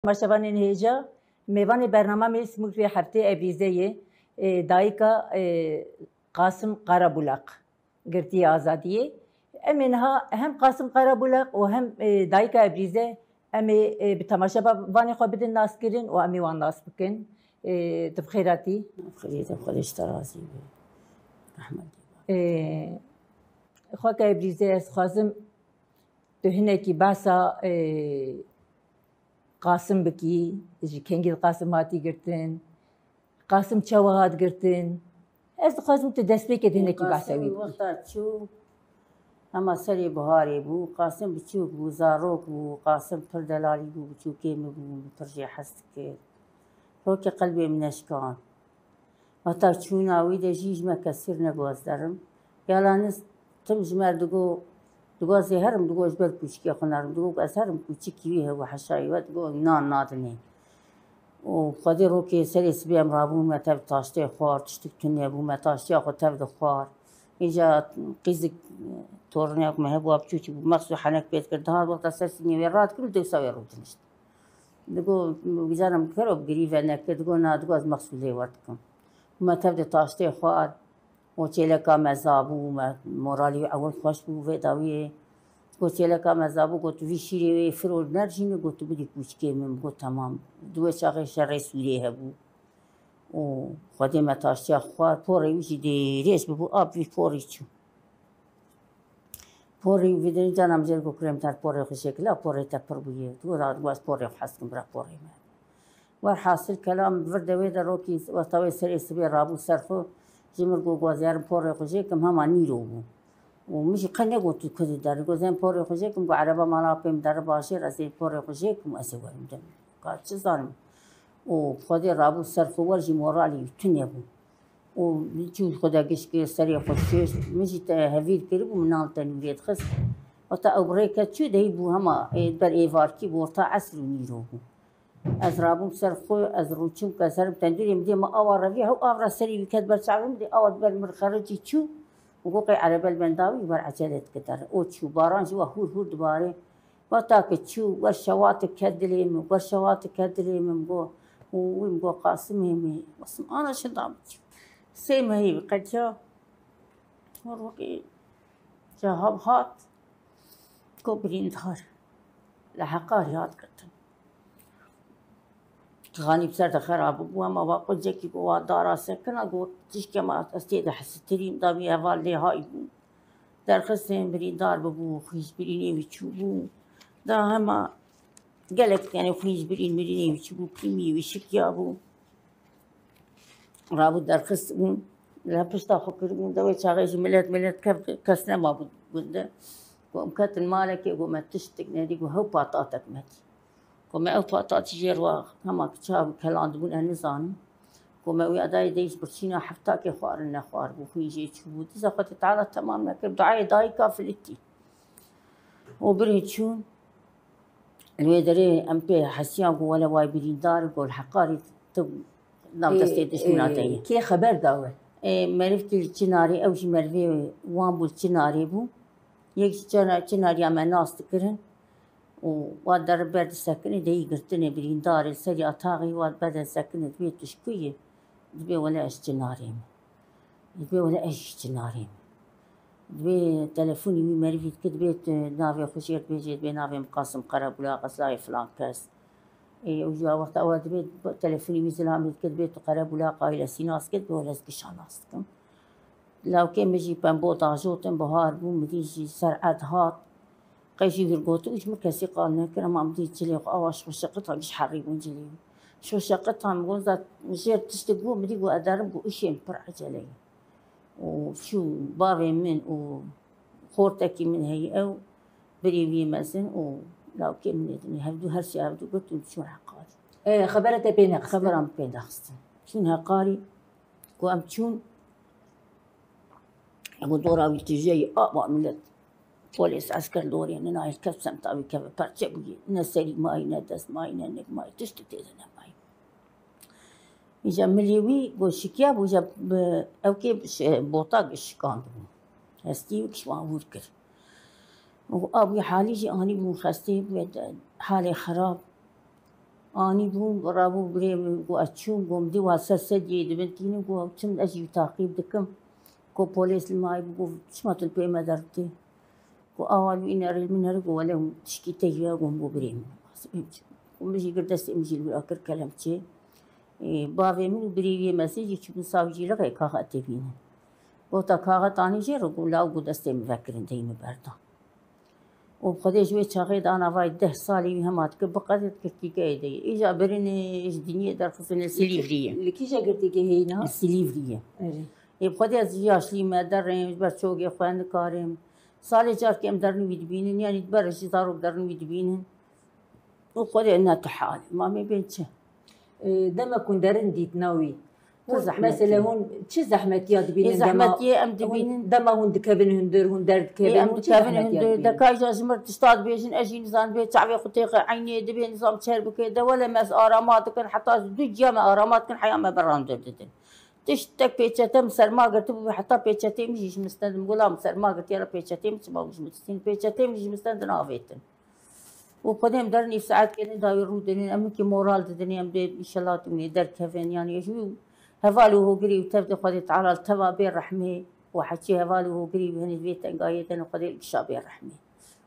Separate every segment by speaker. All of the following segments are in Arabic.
Speaker 1: مرشبان هيجا ميوان برنامج اسمه في هفته ابریزه دايكا قاسم قرابولاق قرتي آزادية منها هم قاسم قرابولاق وهم دايكا ابریزه امي بتماشى باني خو بدن ناس كرين وامي وان ناس بكن تبخيراتي
Speaker 2: بخيرش ترازي احمد
Speaker 1: خواك ابریزه خازم تهنكي باسا قاسم بكي جي كنجي قاسم هاتي قرتن قاسم شواهات قرتن از خازم تدسبيك هنكي باسوي
Speaker 2: وقتا شو اما سري بهاري بو قاسم بچوك بو زاروك بو قاسم پر دلالي بو بچو كيم بو ترجي حسك روك قلبي من اشكان وقتا چوناوي ده جيج ما كسر نگواز درم يالانس تم جمال دقو زهرم دقو جبر كوشكي خنارم دقو أسهرم كوشكي ويه وحشاي ودقو نادني وقدي روكي سري سبيم رابو ما تب تاشتي خوار تشتك تنيا بو ما تاشتي أخو تب خوار إجا قيزك تورنياك ما هبوا بچوچي بو مخصو حنك بيت كرد هاد وقت أساسي ويرات كل دو سوي روتنشت دقو بجانم كرو بقريفة نك دقو دقو از مخصو لي وردكم وما تب تاشتي خوار وچلکا مزابو مورالي اول خوش بو وداوی وچلکا مزابو گوت وی شیری فرول نرجینه گوت بدی کوچکی من گوت تمام دو چاقه شر سوریه هبو و خودی متاشیا خوار پوری وی دی ریش بو آب وی پوری چو پوری وی دی جانم جل گو کریم تر پوری خوشکلا پوری تپر بویه تو راد واس پوری حسکم برا پوری ما ور حاصل کلام ورد وی دروکی وتاوی سر اسبی رابو سرخو جمر گو گوزیار پوری خوشی کم هم نیرو بو و میشه قنه گو تو کدی داره گوزیم پوری خوشی کم گو عربا مالا پیم داره باشه رسی پوری خوشی کم اسوارم دم کار چه زارم و خودی رابو صرف ورجی مورالی تنیا بو و جو خدا گشکی سری خوشیش میشه تا هویر کری بو منال تنویت خس و تا اوبریکا چو دهی بو هما بر ایوار کی بورتا عصر نیرو بو از رابم سر خو از روچم که سرم تندوری مدی ما آوار روی هو آور سری وکد بر شعبم مدی آور بر مرخرجی چو وقوقي عرب البنداوي بر عجلت كتر او چو باران جو هور دباره وتاك چو والشوات كدليم والشوات كدليم مگو ومگو قاسمي بس انا شدام سيم هي قد جا وروقي جهاب هات كوبرين دار لحقار ياد كتن غاني بسرت خراب وما واقول جاكي بوا دارا سكنا قلت تشكي ما استيد حستريم دابي هوالي هاي در خسين بري دار ببو خيش بريني ويشوبو دا هما قالك يعني خيش برين مريني ويشوبو بريمي ويشكيا بو رابو در خس لا بستا خكر دوي شاغيش ملت كسنا ما بود ومكات المالك يقول ما تشتك نادي هو باطاتك ماتي كما أو فاتات جيروا هما كتاب كلام دبون النظام كما ويا دايش برشينا حفتاك خوار النخوار بوخي يجي تشوفو إذا خدت تعالى تمام لكن دعاء دايكا فلتي وبري تشون الويدري أمبي حسيان ولا واي برين دار قول حقاري تب نام تستيدش مناتي
Speaker 1: كي خبر داول
Speaker 2: معرفة الجناري أو شي معرفة وامبو الجناري بو يك جناري أما ناس تكرهن وواد در برد سكني دي قرتني برين دار سري أطاغي واد بدل سكني دبي تشكوية دبي ولا إيش جناريم دبي ولا إيش جناريم دبي تلفوني مي مريفيت كدبيت نافي خشيت بيجي دبي نافي مقاسم قرب ولا قصلاي فلان كاس وجا وقت أول دبي تلفوني مي زلامي كدبيت قرب ولا قايلة سيناس كدبي ولا سكشاناستكم لو كان بيجي بنبوط عجوتن بهار بو مديجي سرعة هات قيشي يرقوتو إيش مركزي قالنا كنا ما بدي تجلي أواش شو شقتها إيش حريقون جلي شو شقتها مقول ذات مشير تشتقو بدي قو أدارم قو إيش برع جلي وشو باري من وخورتكي من هي أو بريوي مثلا ولو كان من الدنيا هبدو هالشي هبدو قلت شو حقاري
Speaker 1: خبرت بينك
Speaker 2: خبرم بين دخستن شون هقاري قو أم شون أبو دورا ويتجي ملت بوليس عسكر دوري أنا نايل كبسم تابي كبر برشبي نسري ماي ندس ماي نك ماي تشتت إذا ماي يجا مليوي وشكيا وجا أو كيف بوطاق الشكان هستي وكشوان وركر وأبي حالي جي أنا مو خستي حالي خراب اني بوم رابو بريم واتشوم قوم دي واسسجي دبنتيني قو كم اجي تعقيب دكم كو بوليس الماي بقو شمات البي مدرتي كو اول وين اريد من هرق ولا تشكي تجي قوم بو بريم ومجي قردست امجي الاخر كلامتي بابي من بريوي مسجي كم ساوجي لك كاغا تبينه وتا كاغا تاني جي رقو لا قدست مفكرين ديم بردا وبخدي شوي شاغيد انا واي 10 صالي همات بقدت كرتي كايدي اجا بريني ايش دنيا درخصني السليفريه
Speaker 1: اللي كيجا قلتي كي هنا
Speaker 2: السليفريه
Speaker 1: اجي
Speaker 2: بخدي ازياش لي ما درين بس شوقي اخوان كارم صالي جار كم درني يدبينن يعني تبرش دارو درني يدبينن وبخدي انها تحال ما بينش
Speaker 1: دما كون درن ديت ناوي
Speaker 2: زحمتي.
Speaker 1: مثلا هون شي زحمتي يا دبينن
Speaker 2: زحمتي ام دبينن
Speaker 1: دما هون دكابن هندر هون درد كابن
Speaker 2: ام
Speaker 1: هون
Speaker 2: دكابن هندر دكاي جاسمر تستاد بيجن اجي نظام بيت تعبي خطيقه عيني دبي نظام تشرب كده ولا مس ارامات كان حتى دجا ما ارامات كان حياه ما برام دردن تشتك بيتشتم سرما قلت حتى بيتشتي مش مستند غلام سرما قلت يلا بيتشتي مش مستند بيتشتي مش مستند نافيتن وقدام درني في ساعات كده داير رودني امك مورال دني ام ان شاء الله تمني در كفن يعني شو هفالو هو قريب تبدأ قد تعالى التوا بين رحمه وحكي هفالو هو قريب هني بيت انقايتن وقد الشاب بين رحمه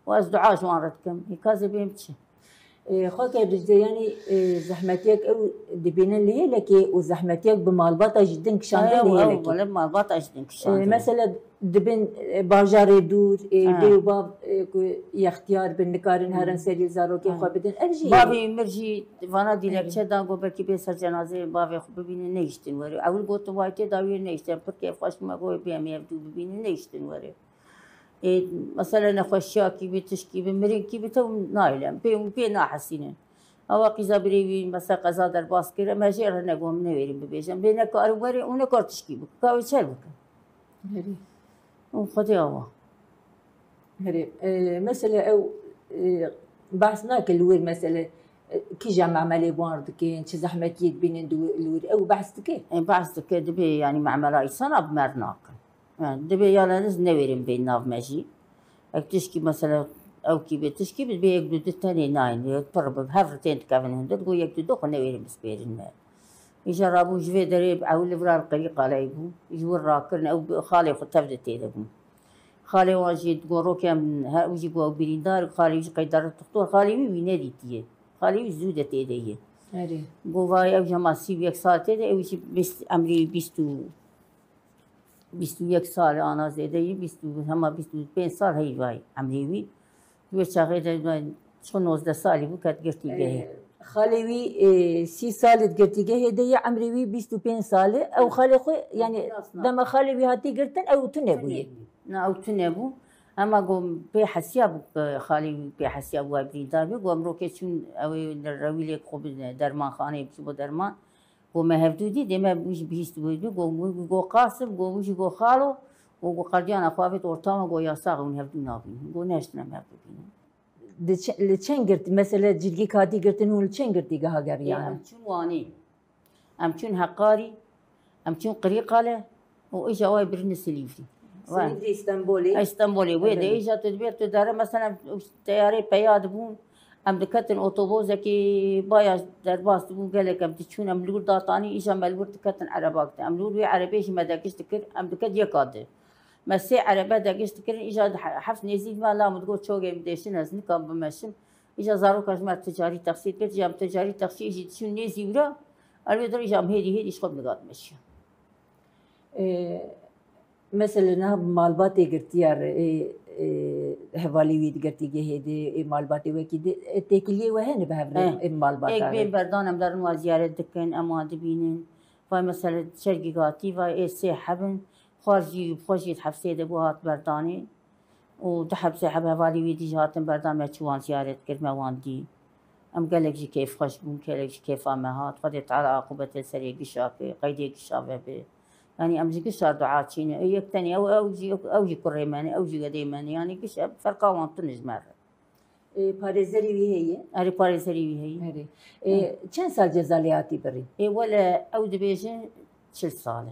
Speaker 2: وازدعاج وانردكم هيكازي بيمشي
Speaker 1: خوك يعني زحمتك او دبينا اللي هي لك وزحمتك بمالبطه جدا كشان اللي هي لك
Speaker 2: ولا مالبطه جدا كشان
Speaker 1: مثلا دبن باجار دور ديو باب اختيار بالنكارن هرن سري زارو كي خو بدن ارجي
Speaker 2: بابي مرجي فانا دي لك شدا غو بكي بيسر جنازه بابي خو ببين نيشتن وري اول غوت وايته داوي نيشتن بركي فاش ما غو بيام يبدو ببين نيشتن وري مثلا اخوشا كي بتشكي بمرين كي بتو نايلم بينا حسينه او قيزا بريوي مثلا قزا در باس كره ماجر نقوم نويري ببيجم بينا كار وري اون كار تشكي بك كاوي شربك
Speaker 1: هري
Speaker 2: وخدي الله
Speaker 1: هري مثلا او بحثنا كالوير مثلا كي جمع مالي بواردكين شي زحمتيت بين الوير او بحثك
Speaker 2: بحثك دبي يعني مع ملاي سنه بمرناك دبي يلا نز نويرم بين ناف ماشي اكتشكي مثلا او كي بتشكي بدي يقدو الثاني ناين يضرب بهفرتين تكافن هندر قو يقدو دوخ نويرم بسبيرن ما يجربوا جوي دريب او الفرار القريق على يبو يجوا الراكرن او خالي خطفت تيدكم خالي واجي تقولوا كم ها وجي قو بريندار خالي وجي قيدار الدكتور خالي وي ناديتيه خالي زوده تيديه
Speaker 1: هري
Speaker 2: قو واي او جما سيبيك ساعتي او شي بس امري بيستو 21 سال أنا زیادی 20 همه 25 سال هی وای عمریوی و شغله شون 19 سالی بود که گرتیگه
Speaker 1: خالوي 6 سال گرتیگه هدیه عمریوی 25 ساله او خالی خو يعني دم خالوي هاتي گرتن او تنبوي
Speaker 2: نه او تنبو اما قوم به حسياب خالي به حسياب وای بریدار قوم رو که چون او رویل خوب درمان خانه بشو درمان وما هفتودي ديما مش بيست بيدو جو قاسم جو مش جو خالو وجو قرجان أخوافت ورطامة جو ياساق ونهفتو نابين جو ناشنا مهفتو
Speaker 1: لچن گرت مثلا جرگی کاتی گرتن هون لچن گرتی گها گریان
Speaker 2: ام چون واني ام چون حقاري ام چون قريقالة وإجا واي برن سليفري اسطنبولي وين إجا تدبير تدار مثلا تياري بياد بون ام دكتن اوتوبوزه كي بايا درباس بون قالك ام تشون ام لور داطاني اجا ملور دكتن عرباك ام لور وي عربيش ما داكش تكر ام دكت يقاد مسي عربه داكش تكر اجا حفن يزيد ما لا مدقو شوقي مديشن هزن كان بمشم اجا زارو كاجمر تجاري تقسيط كر جام تجاري تقسيط اجي تشون نيزي ورا البدر اجا هدي شغل نقاد مشي
Speaker 1: مثلا مالباتي قرتيار هوالي ويد قرتي هدي مالباتي وكيد تاكليه وهن بهبر مالبات
Speaker 2: اك بين بردانم دارن وزياره دكن اما دبينن فاي مثلا شرقي قاتي فاي سي حبن خارجي خوشي حفسه دبوهات برداني ودحب سحب هوالي ويد جاتن بردان ما تشوان زياره كرمه واندي ام قالك جي كيف خوش بون قالك كيف امهات فدت على عقوبه السري قشاكي قيدي قشافه به يعني امجي قشار دعاتشين يكتني او جي كريماني او جي قديماني يعني قش فرقا وانطنج مره
Speaker 1: باريزري وي هي
Speaker 2: اري باريزري وي هي
Speaker 1: كم سال جزالياتي بري
Speaker 2: ولا او دبيجن 6 سال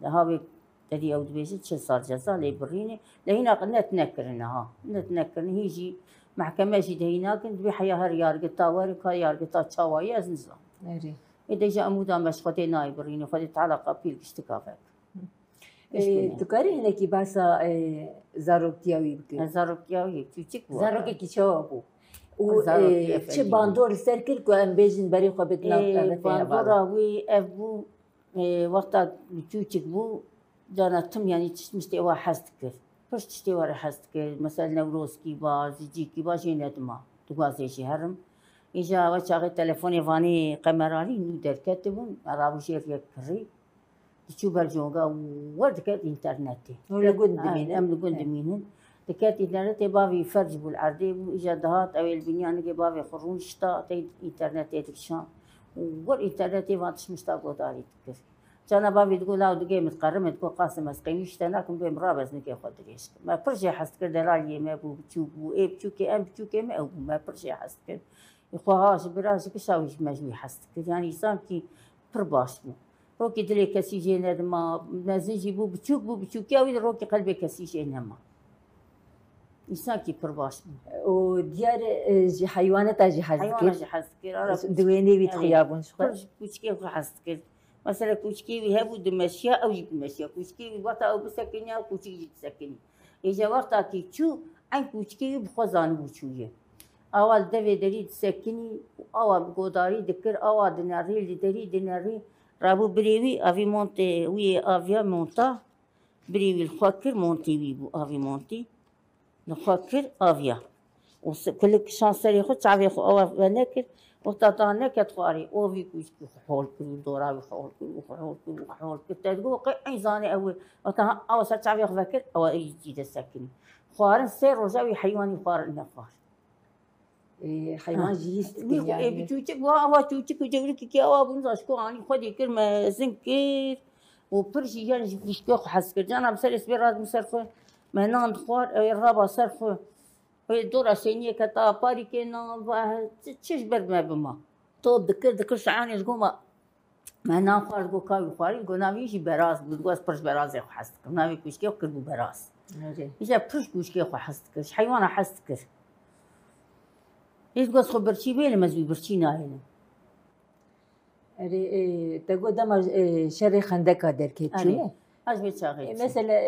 Speaker 2: هاوي تدي او دبيجن 6 سال جزالي بريني لهنا قلنا نتنكرنها نتنكرن هيجي محكمة جد هناك تبي حياها ريال قطع ورك ريال قطع شواية أزنزا
Speaker 1: أري
Speaker 2: إذا جاء مودا مش خدي نايبريني خدي على قبيل اشتكافك
Speaker 1: تكاري هناكي باسا زاروكتياوي بكي
Speaker 2: زاروكتياوي تشيك
Speaker 1: زاروكي كيشوابو و چه باندور سرکل کو ام بیجن بری خو بتنا
Speaker 2: باندورا وی ابو وقتا تشيك بو جانا تم يعني تشتي وا حستك باش تشتي وا حستك مثلا نوروز كي باز يجي كي باش يندما تقاسي شي هرم إجا وشاغي تلفوني فاني قمراني نودر كاتبون رابو شير يكري تشوف برجونغا ودكات انترنتي
Speaker 1: ولا قد مين
Speaker 2: ام قد مين دكات انترنتي بافي فرج بالعردي واجادات او البنيان كي بافي خرون شتا تي انترنتي تكشان والانترنتي فاتش مشتاقو داري تكر كان بافي تقول لا دقي متقرم تقول قاسم اسقيمش تناكم بين مرابز نكي خدريش ما برجع حسكر دلالي ما بو بتشوبو اي بتشوكي ام بتشوكي ما برجع حسكر يخواهاش براسك شاويش مجمي حسكر يعني انسان كي برباش بو روكي دلي كسي جينا ما نازنجي بو بتشوك يا ويد روكي قلبي كسي جينا ما انسان كي برباش
Speaker 1: وديار جي حيوانات جي
Speaker 2: حيوانات جي حسكر
Speaker 1: دويني بيت خيابون شغل
Speaker 2: كوشكي حسكر مثلا كوشكي يهبو دمشيا او جيب مشيا كوشكي وقتا او بسكنيا وكوشكي تسكني اجا وقتا كي تشو عن كوشكي بخزان بوشويه اول دفي دري تسكني اول بقوداري دكر اول دناري لدري دناري رابو بريوي افي مونتي وي افيا مونتا بريوي الخوكر مونتي ويبو افي مونتي الخوكر افيا وكل شانسر ياخد تعرفي خو او فنكر وتطانه كتخاري او في كوشكي حول كل دورا حول كل تقول قي زاني اول وتا او تعرفي فكر او يجي تسكني خوارن سير رجاوي حيواني خار النفار
Speaker 1: حيوان جيست
Speaker 2: يعني بتوجك وا توجك وجورك كي وا بنزاش كو اني خدي كلمه زنكير وبرشي يعني فيشكو حسكر جانا بسر اسبيرات مسرخ منان خوار الرابا صرف دورا سينيه كتا باري كنا تشش برد ما بما طب دكر شعاني جوما منان خوار جو كاوي خواري جو ناميشي براس بتقوس برش براس حسكر نامي كوشكي وكربو براس اجا برش كوشكي حسكر حيوان حسكر إيش قص خبرتي بيه لمزوي برشينا هنا.
Speaker 1: أري تقول دم شر خندق هذا كيتشونه.
Speaker 2: أش بتشاغل.
Speaker 1: مثلا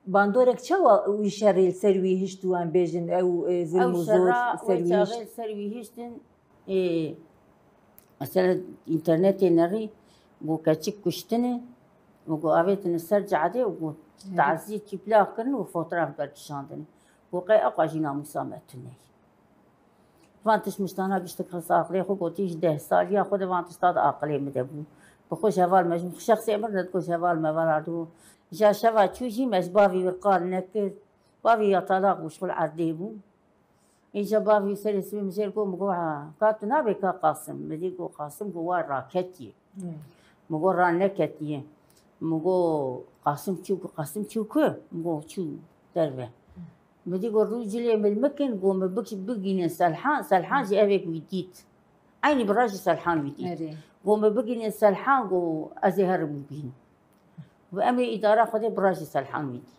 Speaker 1: باندورك شوا ويشر السروي هشتوان بيجن أو زلمو زور
Speaker 2: سروي هشت. أو سروي هشتن مثلا إنترنت نري بو كاتشك كشتنه بو أبيت نسرج عادي وبو تعزيز كيبلا كرن وفوترة برشاندني بو قي أقوى جينا مسامتني. فانتش مشتانا بيشتغل عقلي خو قوتيش 10 سال يا خود فانتش تاد عقلي مدبو بخوش هوال مجموع شخصي امر تكون هوال ما بلادو جا شوا تشوجي مش بافي وقال نك بافي طلاق وشغل عديبو اجا بافي سلس بمجركو مقوعه كاتنا بك قاسم مديكو قاسم جوا راكتي مقو رانكتي مقو قاسم تشوكو مقو تشو دربه بدي يقول رجلي من المكن قوم بكش بقين سلحان جي أبيك ويديت عيني براجي سلحان ويديت قوم بقين سلحان قو أزهر مبين وأمي إدارة خدي براجي سلحان ويدي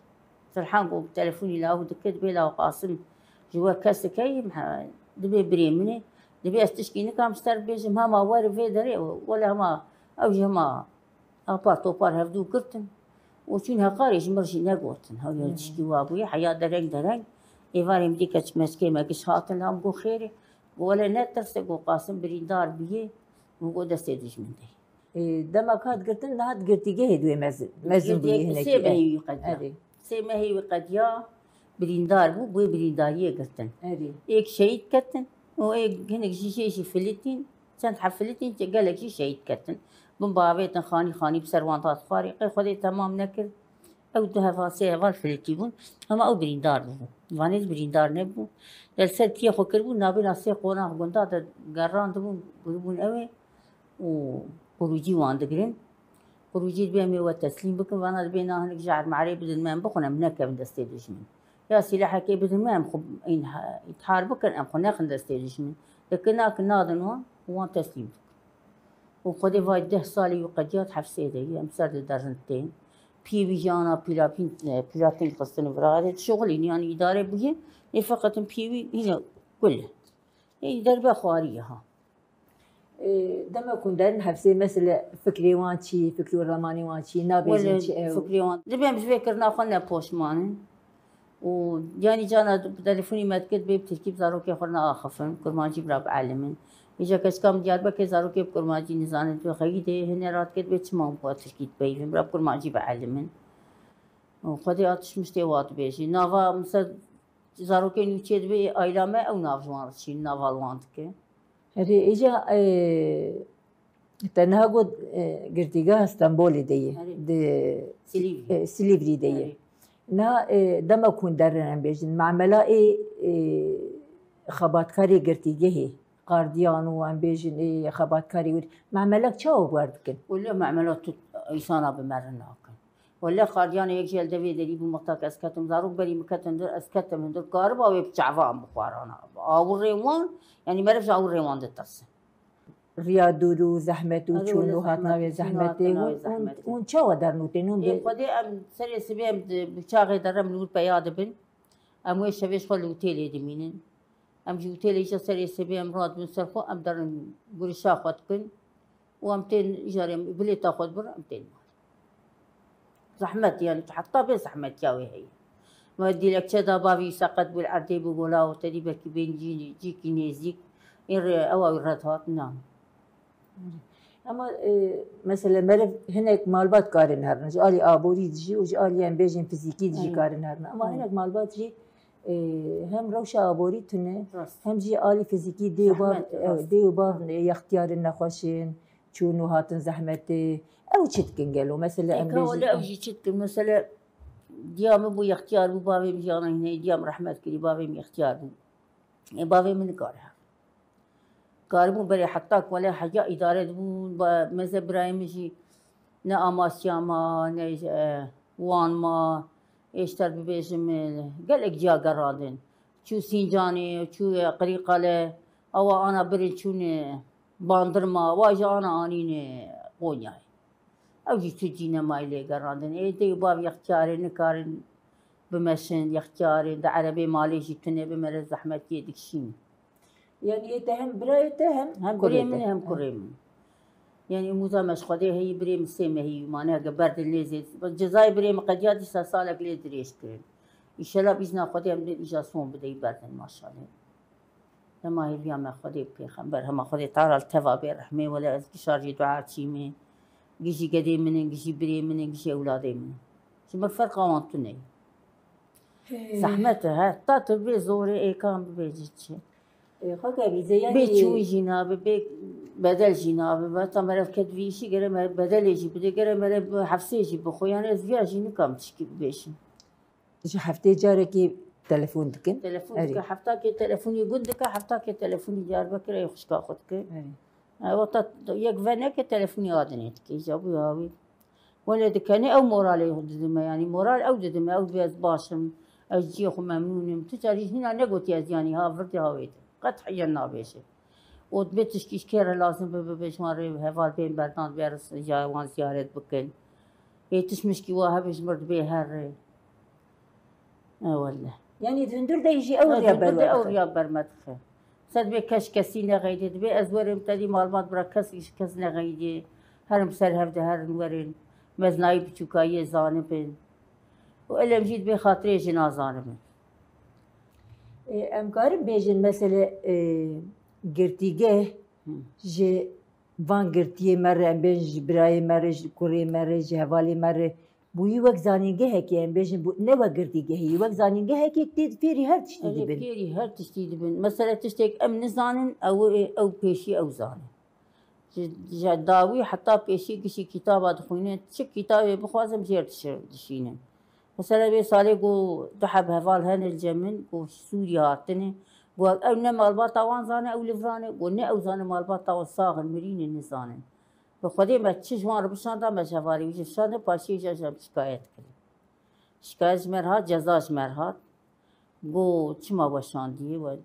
Speaker 2: سلحان قو بتلفوني له دكت بيلا وقاسم جوا كاس كي دبي بريمني دبي استشكي نكام ستار بيجم هما واري في دري ولا هما أو هما أبار هفدو كرتن وشون هقاريش مرشي نقوتن هاو يلتشكي وابوي حياة درق إيفاري مديكة مسكي ما كش هاتن لهم قو خيري ولا نترسي قو قاسم بريدار بيه وقو دستيدش من دي
Speaker 1: دمك هاد قلتن هاد قلتي جهد دوي مزن بيه هناك
Speaker 2: سيما هي وقد سيما هي وقد يا بريدار بوي بريدارية قلتن إيك شهيد كتن وإيك هناك شي فلتين كانت حفلتين قالك شي شهيد كتن من بابيتن خاني بسروانطات خارقة خدي تمام نكر أو ده فاسي والفلتيبون هما أو بريندار بو وانيز بريندار نبو دلسل تيه خكر بو نابي ناسي قونا قندا دا قران دبون قربون أوي وخروجي واندقرين خروجي بيامي وتسليم بكن وانا بينا هنك جعل معري بدن ما بخنا منك من دستيدجمن يا سلاحة كي بدن ما خب يتحاربوا كان أم خنا خن دستيدجمن لكن كنا دنوا وان تسليم وخدي فاي 10 سالي وقديات حفسيدة هي مسار درجتين بيبي جانا بلاتين قصتنا براد شغلي يعني إدارة بيه فقط بيبي هنا كله دربة خواريها
Speaker 1: دما كون دارن حفسي مثلا فكري وانشي فكري ورماني وانشي نابيجين شي او
Speaker 2: فكري وان دبي مش فكر ناخذنا بوشمان ويعني جانا تليفوني ما تكتب بتركيب زاروكي خرنا اخفن كرماجي براب علمن اجا كشكام دياربكر زاروكي بكرماجي نزانت بخيده هنا رات كتب تشمام بو تركيب بيفن براب كرماجي بعلمن وقدي اتش مشتوات بيجي نافا مثلا زاروكي نوتشيد بي ايلامه او ناف جوان شي نافالوانتك
Speaker 1: هري اجا تنها قد قرتيقا اسطنبولي دي سيليفري دي نا دما كون درن بيجن معملا خباتكاري قرتيقه قارديان وان بيجن خباتكاري معملك تشاو بواردكن
Speaker 2: ولا معملات ايسانا بمرناكن ولا قارديان يك جيل دبي دري بمقتاك اسكتم زاروك بري مكتن در اسكتم من در قاربا وبتشعفا بخوارانا او ريوان يعني ما رجع او ريوان دتس
Speaker 1: رياضو زحمتو چونو هاتنا زحمتي اون چاو درنوتنون
Speaker 2: اي قدي ام سري سبيم بچاغي درم نور بياد بن ام وي شويش خل اوتيل دمينن ام جو اوتيل ايش سري سبيم راد من سرخو ام درن غريشا خدكن وامتين جارم بلي تاخذ بر امتين زحمت يعني حتى بزحمت ياوي هي ما ادي لك كذا بابي سقط بالعرض بقولا وتدي بك بين جيكي نيزيك او الرتات نعم
Speaker 1: اما مثلا مرف هناك مالبات كارن هرنا جالي ابوري دجي وجالي ام بيجن فيزيكي دجي كارن هرنا اما هناك مالبات جي هم روشا ابوري تنه هم جي الي فيزيكي دي باب اختيار النخوشين چونو هاتن زحمتي او چتكن قالوا مثلا ام
Speaker 2: بيجن ولا او جي چتكن مثلا ديام ابو اختيار بو بابي مجانا هنا ديام رحمت كلي بابي اختيار بو بابي من كارها كاربون بري حطاك ولا حاجة إدارة بون مثل برايم جي نا أماسيا ما نا وان ما إيشتر ببيجم قال إك جا قرادن شو سينجاني شو قريقة له أو أنا بري شون باندر ما واجا أنا آنين قونياي أو جي تجينا ما إلي قرادن إيه دي باب يختارين نكارن بمشن يختارين دا عربي مالي جبتنا بمرز زحمة يدك شين
Speaker 1: يعني يتهم برا يتهم
Speaker 2: هم بريمن هم كريمن يعني موزا مش خدي هي بريم سيمه هي معناها قبرت الليزي الجزائر بريم قد ياتي سالك لي دريش كرين ان شاء الله باذن خدي هم اجازون بده يبردن ما شاء الله لما هي اليوم خدي بيغمبر هم خدي تعالى التوا برحمه ولا شارجي دعاء تشيمي جيجي قدي من جيجي بريم من جيجي اولادي من شو الفرق وانتني زحمتها حتى تبي زوري اي كان بيجي
Speaker 1: خاكا بيزي يعني
Speaker 2: بيتشوي جنابه بيك بدل جنابه بس مرة كتبي شيء غير ما بدل يجي بدي غير مرة حفصي يجي بخو يعني ازيا جيني كم تشكي بيشين
Speaker 1: شو حفتي جاركي تلفون دكن
Speaker 2: تلفون حفتاك تلفوني يقول دك حفتاك تلفوني جار بكره يخش كاخدك وقت يك فنك تلفوني ادنيت كي جابوا هاوي ولا دكاني او مورالي هددما يعني مورال او ددما او بيز باشم اجي خو ممنون تجاري هنا نقول يعني ها فرتي هاويت قد حينا بيشه وتبتش كيش كير لازم بيش ماري هفال بين بردان بيرس جاوان زيارة بكن يتش مشكي واحد بيش مرد بيهر والله
Speaker 1: يعني تندر ده يجي
Speaker 2: أوريا برمتخه صد بي كش كسي نغيدي دبي أزورم تدي معلومات برا كس نغيدي هرم سر هفده هر نورين مزناي بچوكاي زانبن وإلهم جيد بخاطري جنازانبن
Speaker 1: امكارم بيجن مثلا قرتيجه جي فان قرتيه مرة ام بيج براي مرة كوري مرة جهوالي مرة بوي وقت زانينجه هكي ام بيجن بو نوا قرتيجه هي وقت زانينجه هكي كتير فيري هر تشتي دبن
Speaker 2: فيري هر تشتي دبن مثلا تشتيك ام نزانن او بيشي او زانن داوي حتى بيشي كشي كتابات خوينه تشك كتابي بخوازم جير تشينن مثلا بي صالي قو تحب هفال هن الجمن قو سوريا هاتني قو او مالبات طوان زانه او لفرانه قو نه او زانه مالبات طوان صاغن مرين النزانه بخدي ما تشجوان ربشان دا ما شفاري ويش شان باشي جاشم شكايت كري شكايت مرهات جزاش مرهات قو چما وشان دي و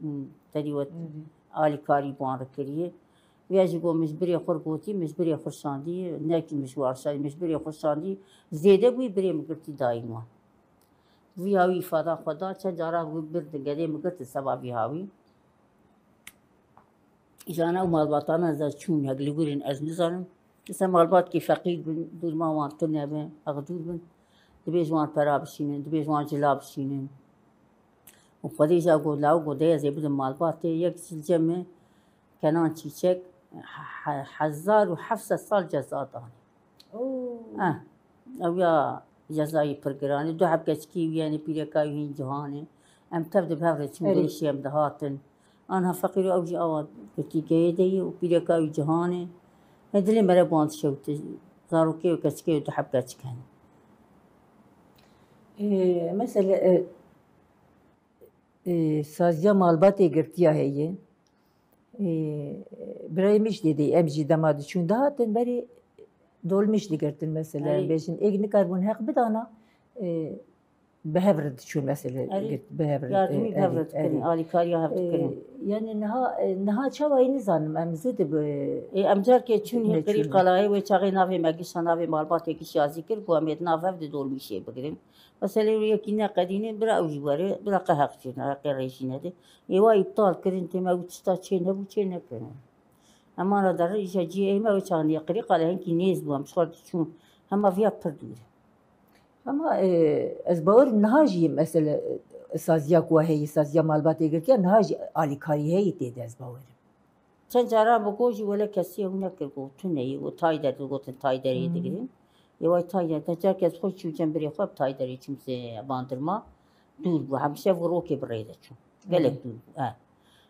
Speaker 2: تري و آلي كاري بان ركريه وياجي قوم مجبري خرقوتي مجبري خرشاندي ناكي مشوار شادي مجبري خرشاندي زيادة بوي بري مقرتي دايما وياوي فادا خدا چجارا برد قدي مقرت سبا وياوي جانا ومالباتانا زاد شون هقلي قولين از نزانم مثلا مالبات كي فقير بن دور ما وان كنا بن اغدور بن دبيج وان پرا بشينن دبيج وان جلا بشينن وخدي جا قول لاو قودي زي بدن مالبات يك جمع كانان چيچك 1700 جزا داني اويا جزائي پرگراني دو حب كچكي وياني بيركاي هين جهاني ام تبد بهورة چون ديشي ام دهاتن آنها فقير اوجي اواد كتي كيدي وبيركاي جهاني هدلي مرة باند شوت زاروكي وكچكي ودو حب كچكن
Speaker 1: مثلا سازیا مالباتی گرتیا هیه برای مش دیدی امجی دماد چون دهاتن بری دولمش دیگرتن مثلا بیشن ایک نکاربون حق بدانا بهفرد شو مثلا بهفرد
Speaker 2: ياردمي بهفرد كرين آلي كاريا هفت كرين
Speaker 1: يعني نها چاوایی نزانم امزد
Speaker 2: امجار که چون هی قری قلای و چاقی ناوی مگیش ناوی مالبات یکیش یازی کر بو امید ناوی هفت دول میشه بگیریم مثلا یکی نقدینه برا اوجی باره برا قهق چون قهق ریشینه ده ایوا ابطال کرین تیما و تستا چه نبو چه نکنه اما را در ایجا جی ایما و چاقی قری قلای هنکی نیز بو امشخال چون همه ویا پردوره
Speaker 1: اما از باور نهاجی مثلا سازیا کوهی سازیا مالبات گرتیا نهاجی آلی کاری هی تیده از باورم
Speaker 2: چند جارا بگویی ولی کسی هم نکرد تو نهی و تای در گفتن تای دری دیگرین یه وای تای در تجار که از خود چوچن بری خواب تای دری چیمسه باندرما دور بو همیشه وروکی برایده چون گلک دور بو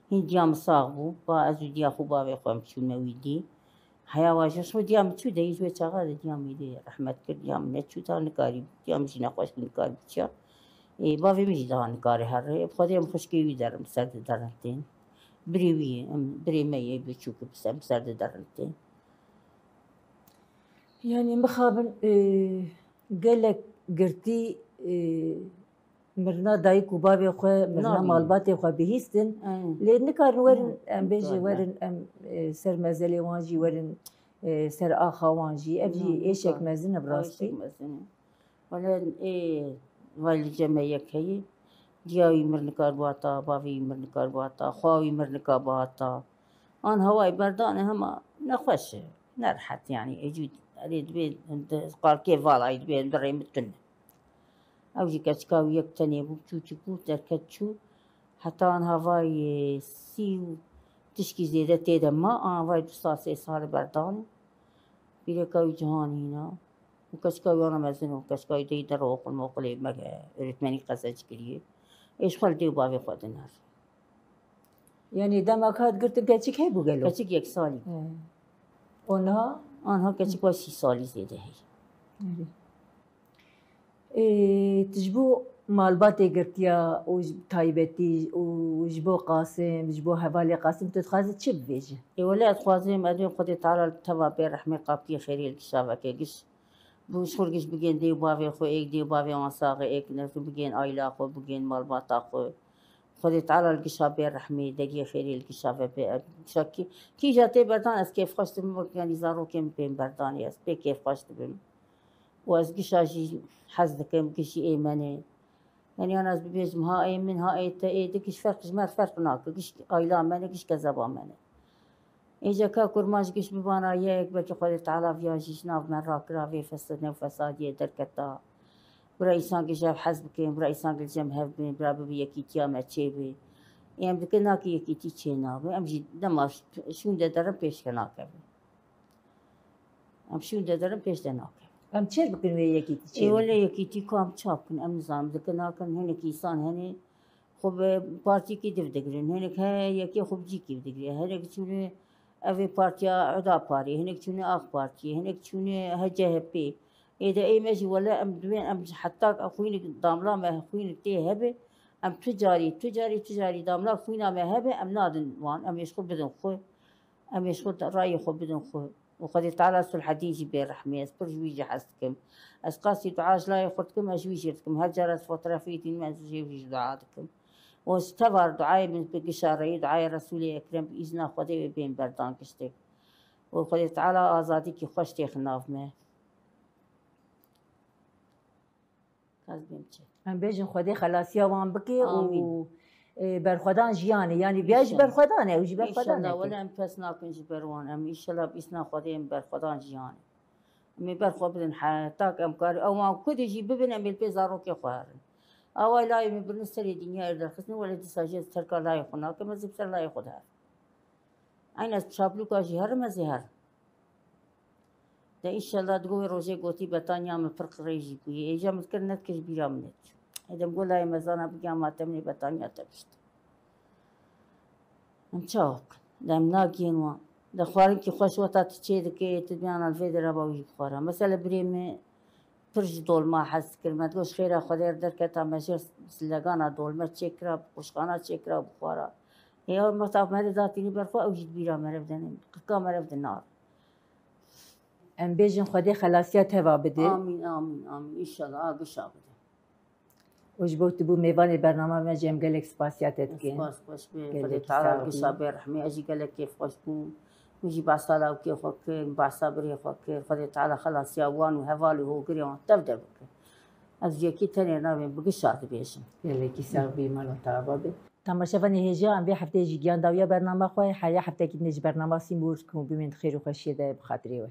Speaker 2: هین دیام ساق بو با از دیا خوبا و خوام چون مویدی حیاواش شو دیام چو دیج و چاقا دیام میده رحمت کرد دیام نچو تا نکاری دیام جینا خوش نکاری بچه باوی میجی دهان نکاری هر خودم خوشگیوی درم سرد درنتین بريوية بريمية بتشوف بسام سرد درنتين
Speaker 1: يعني مخابن قالك قرتي مرنا دايك وبابي خو مرنا مالباتي خو بهيستن لأن كان ورن أم بيجي ورن أم سر مزلي وانجي ورن سر آخا وانجي أبجي إيشك مزنة براستي
Speaker 2: ولا والي جمعية هي دیاوی مرنکار باتا باوی مرنکار باتا خواوی مرنکار باتا آن هوای بردانه همه نخوشه نرحت يعني يجود أريد بيت قال كيف والله يد بيت بري متن أوجي كشكاوي يكتني بوكتو تشكو تركتشو حتى أن هواي سيو تشكي زيادة تيدا ما هواي بساسي صار بردانه بيركاوي جهاني هنا وكشكاوي أنا مزنو كشكاوي دي دروق الموقلي مجا رتماني قصج كريه إيش خالدي وبابي خدناش
Speaker 1: يعني دمك هاد قلت كاتشك هي بقولوا
Speaker 2: كاتشك يك سالي أنها كاتشك واشي سالي زيادة
Speaker 1: هي تجبو مالباتي قرتيا وج تايبتي وجبو قاسم جبو حوالي قاسم تتخاذ تشب فيجي
Speaker 2: ولا تخازم أدين قد تعالى تبا برحمة قابتي خيري الكشافة كيش بوشور كيش بجين دي بابي خو إيك دي بابي وانساق إيك نفس بجين آيلا خو بجين مالباتا خو خد تعالى الكشافة رحمة دقي خيري الكشافة بشكي كي جاتي بردان أس كيف خشت يعني زارو كم بين بردان أس بي كيف خشت بين وأس كشاجي حزد كم كشي إيماني يعني أنا أس بيجم ها إيمن ها إيتا إيتا كش فرق جمال فرق ناك كش آيلا ماني كش كذابا ماني إجا كورماش كش ببانا ياك بلكي خد تعالى فياجيش ناف مرة كرافي فسدنا وفسادية دركتا برئيسان كجاب حزب كين برئيسان كجام هبين برابي يكي تياما تشيبي يعني بكنا كي يكي تيشينا أم جي دما شون ده درم بيش كناك أم شون ده درم بيش دناك
Speaker 1: أم تشير بكن ويا يكي تشيبي
Speaker 2: ولا يكي تيكو أم تشابكن أم نظام بكنا كن هني كيسان هني خب بارتي كي دفدقرن هنيك هاي يكي خب جي كي دفدقرن هنيك شوني أبي بارتيا عدا باري هنيك شوني آخ بارتي هنيك شوني هجاه بي إذا أي ماشي ولا أم دوين أم حتى أخوينك داملا ما أخوينك تيه هبه أم تجاري داملا أخوينا ما هبه أم نادن وان أم يشخل بدن خو أم يشخل رأي خو بدن خو وقد تعالى صلح ديجي بالرحمة أسبرج ويجي حسكم أسقاسي دعاش لا يخدكم أشويشتكم هجرت فترة فيتين ما تجيبش دعاتكم واستبر دعاء من بقشارة دعاء رسول أكرم بإذن خدي بين بردان كشتك وخدي تعالى آزادي كي خوش تخناف ما كاز بيمشي
Speaker 1: ام بيجن خدي خلاص يا وان بكي
Speaker 2: آمين.
Speaker 1: برخدان جياني يعني بيج
Speaker 2: إن شاء الله.
Speaker 1: برخدانه وجي
Speaker 2: إن شاء الله
Speaker 1: برخدانه
Speaker 2: ولا أم بس ناكن جبروان أم إن شاء الله بيسنا خدين برخدان جياني أمي برخو بدن حياتك أم كاري أو ما كود يجي ببن أمي البيزارو كي خوارن أو لا يمي بالنسبة الدنيا إذا خصني ولا تساجد تركا لا يخونا كما زبسر لا يخدها أين تشابلو كاجي هر مزهر ده إن شاء الله تقوي روجي قوتي بتانيا من فرق ريجي كوي إجا متكرنت كش بيرا منت إذا بقول لا يمزانا بقيامة تمني بتانيا تبشت نشوف دام ناقين وان ده خوارن كي خوش وتا تشيد كي تبيان الفيدرا باوي خوارا مثلا بريم فرج دول ما حس كلمة تقولش خيرا خدير دركتا ماشي سلقانا دول ما تشكرا بقشقانا تشكرا بخوارا هي مصاب مري ذاتيني برخو او جد بيرا مرفدن قا مرفد النار
Speaker 1: ام بيجن خدي خلاص يا توا بدي
Speaker 2: آمين آمين آمين إن شاء الله قشا بده
Speaker 1: وجبت بو ميوان برنامج ما جيم قالك سباسياتك
Speaker 2: باش باش بخدي تعالى قشا برحمي أجي قالك كيف خوش بون ويجي بعصالا وكيف وكي بعصابري وكي خدي تعالى خلاص يا وان وهفالي هو قريون تبدأ بك أزجي كي تاني نابين بقشا بيشم
Speaker 1: يلي كيساق بي مالو تابابي تماشا فني هجا ام بي حفتي جيان داويا برنامج خوي حيا حفتي كي نج برنامج سيمور كون بمن خير وخشيه ده بخاطري